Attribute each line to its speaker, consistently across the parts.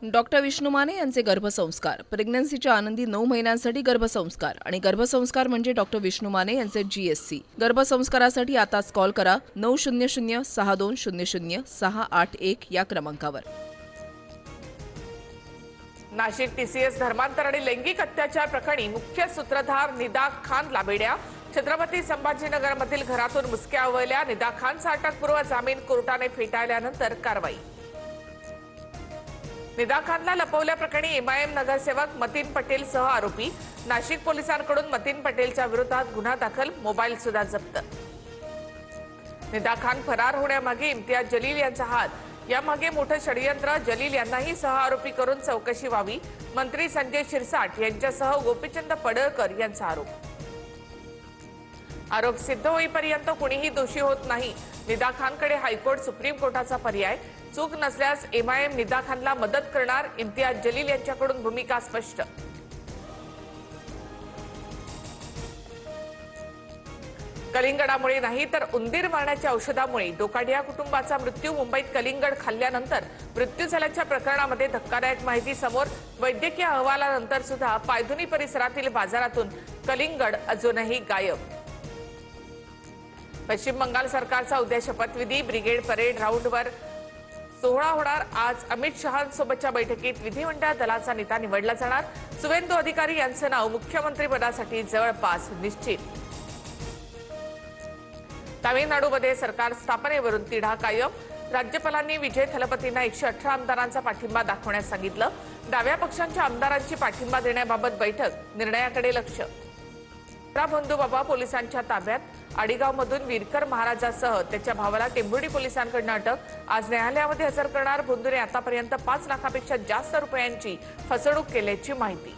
Speaker 1: Doctor Vishnu Mane यांचे गर्भसंस्कार, प्रेग्नन्सीच्या आनंदी 9 महिन्यांसाठी गर्भसंस्कार आणि गर्भसंस्कार म्हणजे डॉक्टर विष्णू माने यांचे GSC। गर्भसंस्कारासाठी आताच कॉल करा 900-6200-681 या क्रमांकावर।
Speaker 2: नाशिक TCS धर्मांतर आणि लैंगिक अत्याचार प्रकरणी मुख्य सूत्रधार निदा खानला बेड्या। छत्रपती संभाजीनगरमधील घरातून मुसक्या आवळल्या। निदा खानचा अटकपूर्व जामीन कोर्टाने फेटाळल्यानंतर कारवाई। निदा खानला लपवल्याप्रकरणी MIM नगरसेवक मतीन पटेल सह आरोपी। नाशिक पोलिसांकडून मतीन पटेलच्या विरोधात गुन्हा दाखल, मोबाईल सुद्धा जप्त। निदा खान फरार होण्यामागे इम्तियाज जलील यांचा हात, यामागे मोठं षडयंत्र। जलील यांनाही सह आरोपी करून चौकशी व्हावी, मंत्री संजय शिरसाट यांच्यासह गोपीचंद पडळकर यांचा आरोप सिद्ध होईपर्यंत कोणीही दोषी होत नाही। निदा खानकडे हायकोर्ट सुप्रीम कोर्टाचा पर्याय। चूक नसल्यास MIM निदा खानला मदत करणार, इम्तियाज जलील यांच्याकडून भूमिका स्पष्ट। कलिंगडामुळे नाही तर उंदीर मारण्याच्या औषधामुळे डोकाडिया कुटुंबाचा मृत्यू। मुंबईत कलिंगड खाल्ल्यानंतर मृत्यू झाल्याच्या प्रकरणामध्ये धक्कादायक माहिती समोर। वैद्यकीय अहवालानंतर सुद्धा पायधुनी परिसरातील बाजारातून कलिंगड अजूनही गायब। पश्चिम बंगाल सरकारचा उद्या शपथविधी, ब्रिगेड परेड राऊंडवर सोहळा होणार। आज अमित शहांसोबतच्या बैठकीत विधिमंडळ दलाचा नेता निवडला जाणार। सुवेंदू अधिकारी यांचं नाव मुख्यमंत्रीपदासाठी जवळपास निश्चित। तामिळनाडूमध्ये सरकार स्थापनेवरून तिढा कायम। राज्यपालांनी विजय थलपतींना 118 आमदारांचा पाठिंबा दाखवण्यास सांगितलं। डाव्या पक्षांच्या आमदारांची पाठिंबा देण्याबाबत बैठक, निर्णयाकडे लक्ष। भोंदू बाबा पोलिसांच्या ताब्यात। आडीगावमधून वीरकर महाराजासह त्याच्या भावाला टेंभुर्णी पोलिसांकडून अटक। आज न्यायालयामध्ये हजर करणार। भोंदूने आतापर्यंत 5 लाखापेक्षा जास्त रुपयांची फसवणूक केल्याची माहिती।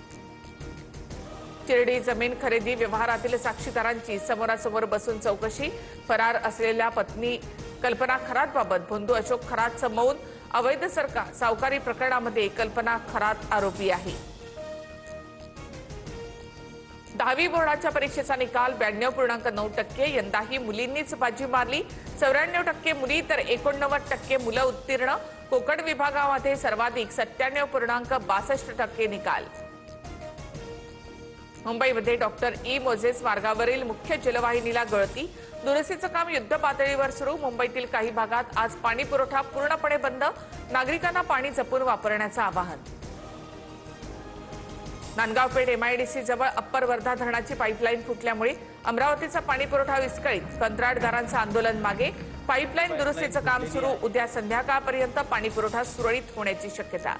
Speaker 2: चिरडी जमीन खरेदी व्यवहारातील साक्षीदारांची समोरासमोर बसून चौकशी। फरार असलेल्या पत्नी कल्पना खरातबाबत भोंदू अशोक खरातचं मौन। अवैध सावकारी प्रकरणामध्ये कल्पना खरात आरोपी आहे। 10वी बोर्डाच्या परीक्षेचा निकाल 92.9%। यंदाही मुलींनीच बाजी मारली। 94% मुली तर 89% मुलं उत्तीर्ण। कोकण विभागामध्ये सर्वाधिक 97.62% निकाल। मुंबईमध्ये डॉक्टर ई मोझेस मार्गावरील मुख्य जलवाहिनीला गळती। दुरुस्तीचं काम युद्धपातळीवर सुरू। मुंबईतील काही भागात आज पाणी पुरवठा पूर्णपणे बंद। नागरिकांना पाणी जपून वापरण्याचं आवाहन। नांदगावपेठ MIDC जवळ अप्पर वर्धा धरणाची पाईपलाईन फुटल्यामुळे अमरावतीचा पाणी पुरवठा विस्कळीत। कंत्राटदारांचं आंदोलन मागे। पाईपलाईन दुरुस्तीचं काम सुरू। उद्या संध्याकाळपर्यंत पाणी पुरवठा सुरळीत होण्याची शक्यता।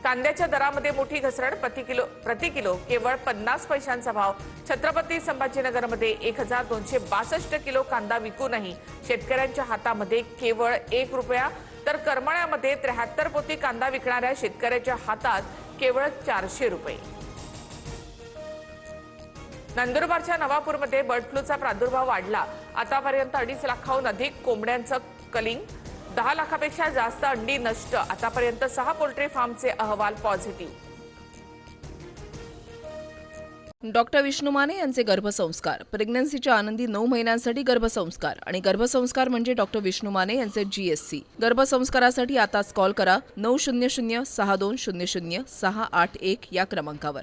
Speaker 2: कांद्याच्या दरामध्ये मोठी घसरण। प्रति किलो केवळ 50 पैशांचा भाव। छत्रपती संभाजीनगरमध्ये 1262 किलो कांदा विकूनही शेतकऱ्यांच्या हातामध्ये केवळ 1 रुपया, तर करमाळ्यामध्ये 73 पोती कांदा विकणाऱ्या शेतकऱ्याच्या हातात केवळ 400 रुपये। नंदुरबारच्या नवापूरमध्ये बर्ड फ्लूचा प्रादुर्भाव वाढला। आतापर्यंत 2.5 लाखाहून अधिक कोंबड्यांचं कलिंग, 10 लाखापेक्षा जास्त अंडी नष्ट। आतापर्यंत 6 पोल्ट्री फार्मचे अहवाल पॉझिटिव्ह।
Speaker 1: डॉक्टर विष्णू माने यांचे गर्भसंस्कार, प्रेग्नन्सीच्या आनंदी 9 महिन्यांसाठी गर्भसंस्कार आणि गर्भसंस्कार म्हणजे डॉक्टर विष्णू माने यांचे GSC। गर्भसंस्कारासाठी आताच कॉल करा 900-6200-681 या क्रमांकावर।